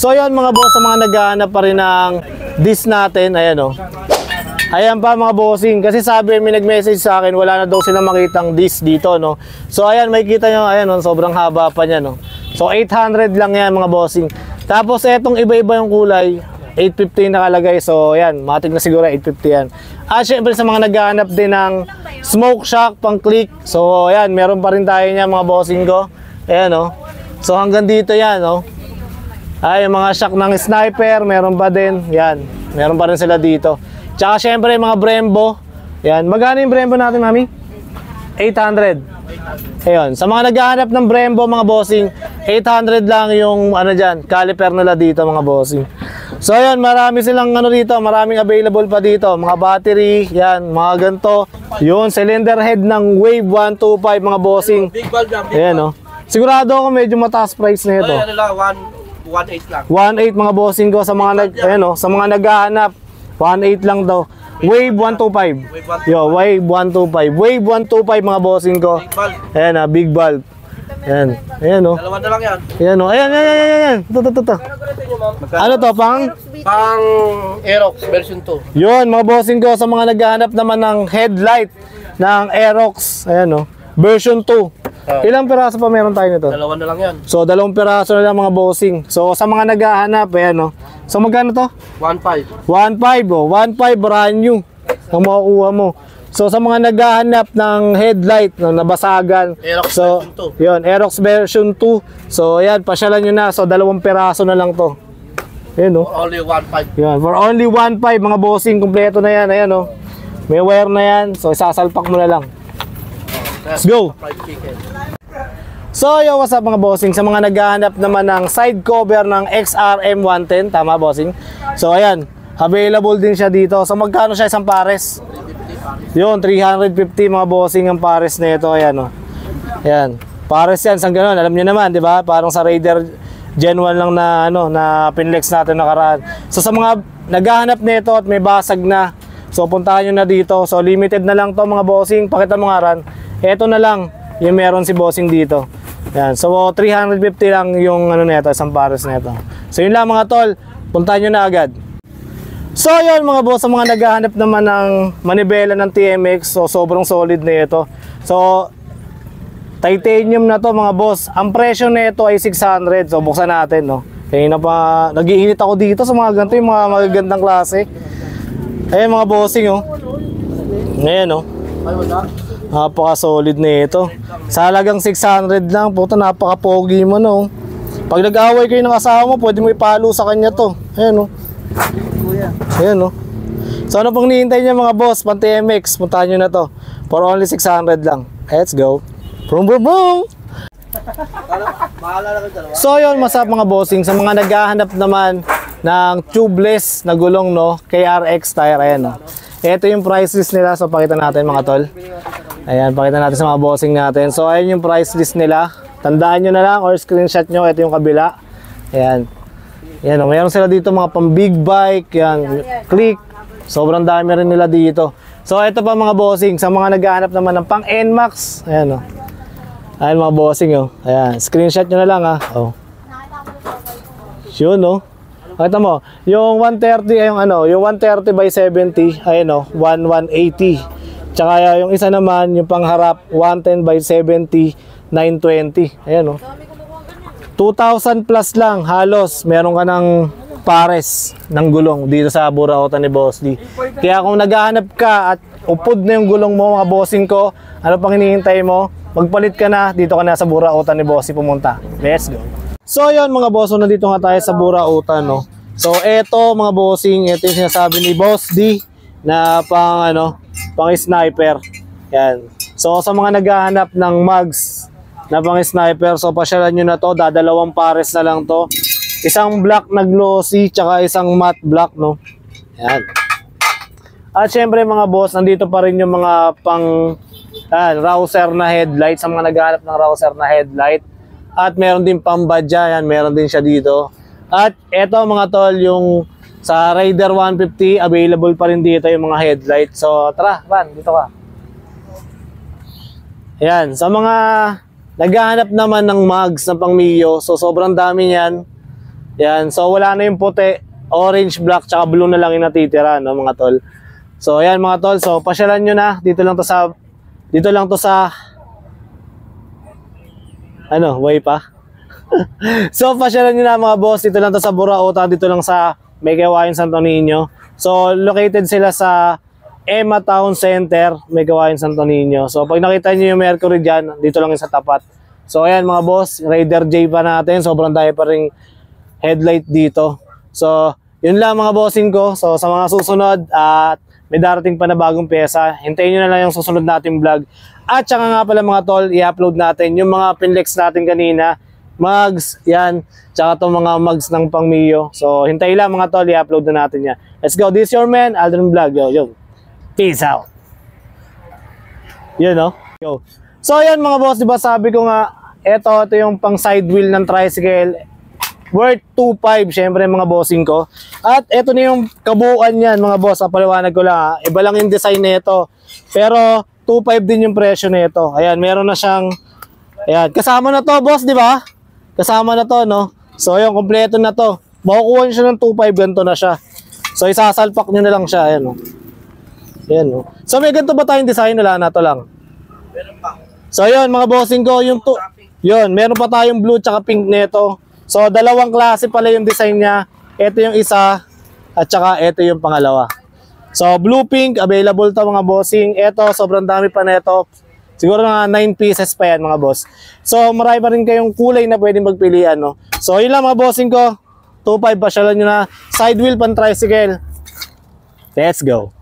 So yun mga boss, sa mga naghahanap pa rin ng disc natin, ayan o. Ayan pa mga bossing, kasi sabi may nag-message sa akin, wala na daw silang makitang disc dito, no. So ayan, makikita nyo, ayan o, sobrang haba pa niya, no. So 800 lang yan mga bossing. Tapos etong iba-iba yung kulay, 850 nakalagay. So ayan, matik na siguro 850 yan. At syempre sa mga naghahanap din ng smoke shock pang click, so ayan, meron pa rin tayo niya mga bossing ko. Ayan o. So hanggang dito yan o. Ay, yung mga shock ng sniper, meron pa din. Yan, meron pa rin sila dito. Tsaka syempre mga Brembo. Yan, magkano yung Brembo natin, mami? 800. Ayun, sa mga naghahanap ng Brembo mga bossing, 800 lang yung ano dyan, caliper nila dito mga bossing. So ayun, marami silang ano dito, maraming available pa dito. Mga battery, yan, mga ganito. Yun, cylinder head ng Wave 125 mga bossing. Big bulb lang, big ayan, bulb. Sigurado ako medyo mataas price na ito. Ay, ano lang, 1.8 lang. 1.8 mga bossing ko sa mga ayan, sa mga naghahanap. 1.8 lang daw. Wave 125. Yo, Wave 125. Wave 125 mga bossing ko. Big bulb. Ayan big bulb. Ayan. Ayan o. Dalawa na lang yan. Ayan o. Ayan. Ito. Ano to, pang Aerox version 2. yun, mga bossing ko, sa mga naghahanap naman ng headlight ng Aerox. Ayan o. Version 2. Ilang piraso pa meron tayo nito? Dalawa na lang yan. So, 2 piraso na lang mga bossing. So, sa mga naghahanap, ayan o. So, magkano to? 1.5. 1.5 o. 1.5 brand new ang makukuha mo. So, sa mga naghahanap ng headlight na nabasagan. Aerox so, version 2. yun, Aerox version 2. So, ayan, pasyalan nyo na. So, 2 piraso na lang to. Ayan o. Only 1.5. Yan, for only 1.5 mga bossing, kumpleto na yan. Ayan o. May wire na yan. So, isasalpak mo na lang. Let's go! So yo, what's up mga bossing? Sa mga naghahanap naman ng side cover ng XRM 110, tama bossing? So ayan, available din siya dito. So magkano siya isang pares? Yun, 350 mga bossing ang pares na ito. Ayan o. Ayan, pares yan, sang ganun. Alam niyo naman, di ba? Parang sa Raider Gen 1 lang na, na pinlex natin nakaraan. So sa mga naghahanap nito at may basag na, so puntahan nyo na dito. So limited na lang to mga bossing. Pakita mo nga ran. Ito na lang yung meron si bossing dito. Yan. So 350 lang yung ano nito, isang pares nito. So yun lang mga tol, puntahan nyo na agad. So yun mga boss, sa mga naghahanap naman ng manibela ng TMX, so sobrang solid na ito. So titanium na to mga boss. Ang presyo nito ay 600. So buksan natin, no. Kaya na pa nag-iinit ako dito sa mga ganito, yung mga magagandang klase. Ayun mga bossing oh. Ngayon oh. Napaka-solid na ito. Sa halagang 600 lang, puto, napaka-pogi mo, no. Pag nag-away kayo ng asawa mo, pwede mo ipalo sa kanya to. Ayan, no. Ayan, no. So, ano pang nihintay niya mga boss? Pan-TMX, puntahan nyo na to. For only 600 lang. Let's go. Boom, boom, boom! So, yun, masarap mga bossing. Sa mga naghahanap naman ng tubeless na gulong, no, KRX tire, ayan, no. Ito yung price list nila. So, pakita natin mga tol. Ayan, pakita natin sa mga bossing natin. So, ayan yung price list nila. Tandaan nyo na lang or screenshot nyo. Ito yung kabila. Ayan. Ayan, o, mayroon sila dito mga pang big bike. Ayan, click. Sobrang dami rin nila dito. So, ito pa mga bossing. Sa mga naghahanap naman ng pang NMAX. Ayan, o. Ayan mga bossing, o. Ayan, screenshot nyo na lang, ha. O. Yun, o. Pakita mo, yung 130, yung ano, yung 130 by 70, ayun o, 1180. Tsaka yung isa naman, yung pangharap, 110 by 70, 920. Ayan o. 2,000 plus lang, halos, meron ka ng pares ng gulong dito sa Burautan ni Boss D. Kaya kung naghahanap ka at upod na yung gulong mo, mga bossing ko, ano pang hinihintay mo? Magpalit ka na, dito ka na sa Burautan ni Boss D pumunta. Let's go. So yun mga boss, nandito nga tayo sa Burautan, no. So eto mga bossing, ito yung sinasabi ni Boss D na pang ano, pang sniper. Yan. So sa mga naghahanap ng mags na pang sniper, so pasyalan nyo na to, dadalawang pares na lang to. Isang black na glossy, tsaka isang matte black, no. Yan. At syempre mga boss, nandito pa rin yung mga pang rouser na headlight, sa mga naghahanap ng rouser na headlight. At meron din pambadya, yan, meron din siya dito. At eto mga tol, yung sa Raider 150, available pa rin dito yung mga headlight. So tara, Van, dito ka. Ayan, sa mga naghahanap naman ng mags na pang Mio, so sobrang dami niyan. Yan, so wala na yung puti, orange, black, tsaka blue na lang yung natitira, no, mga tol. So ayan mga tol, so pasyalan nyo na, dito lang to sa ano, way pa. So pasyalan nyo na mga boss, dito lang to sa Burauta, dito lang sa Megawayan Santo Niño. So located sila sa Emma Town Center, Megawayan Santo Niño. So pag nakita nyo yung Mercury dyan, dito lang yung sa tapat. So ayan mga boss, Raider J pa natin, sobrang dahil pa ring headlight dito. So yun lang mga bossing ko. So sa mga susunod at may darating pa na bagong pyesa, hintayin nyo na lang yung susunod nating vlog. At saka nga pala mga tol, i-upload natin yung mga pinlex natin kanina, mugs, yan, tsaka itong mga mugs ng pang Mio. So hintayin lang mga tol, i-upload na natin yan. Let's go, this is your man, Aldrin Vlog. Yo. Peace out. Yun, no? Yo. So yan mga boss, diba sabi ko nga, ito yung pang side wheel ng tricycle, worth 2.5 syempre mga bossing ko. At ito na yung kabuuan yan mga boss, paliwanag ko lang ha. Iba lang yung design nito, pero 2.5 din yung presyo nito. Ayan, meron na siyang, ayan, kasama na to boss, di ba? Kasama na to, no? So yung kompleto na to, makukuha nyo siya ng 2.5, ganito na siya. So isasalpak nyo na lang siya, ayan, no? Ayan, no? So may ganito ba tayong design? Wala na to lang. Meron pa. So yun mga bossing ko, yung yun, meron pa tayong blue tsaka pink nito. So dalawang klase pala yung design niya. Ito yung isa at saka ito yung pangalawa. So blue pink available to mga bossing. Ito sobrang dami pa nito. Siguro na 9 pieces pa yan mga boss. So marami pa rin kayong kulay na pwedeng magpilian, no. So yun lang mga bossing ko. 2.5 pasyalan nyo na. Side wheel pan tricycle. Let's go.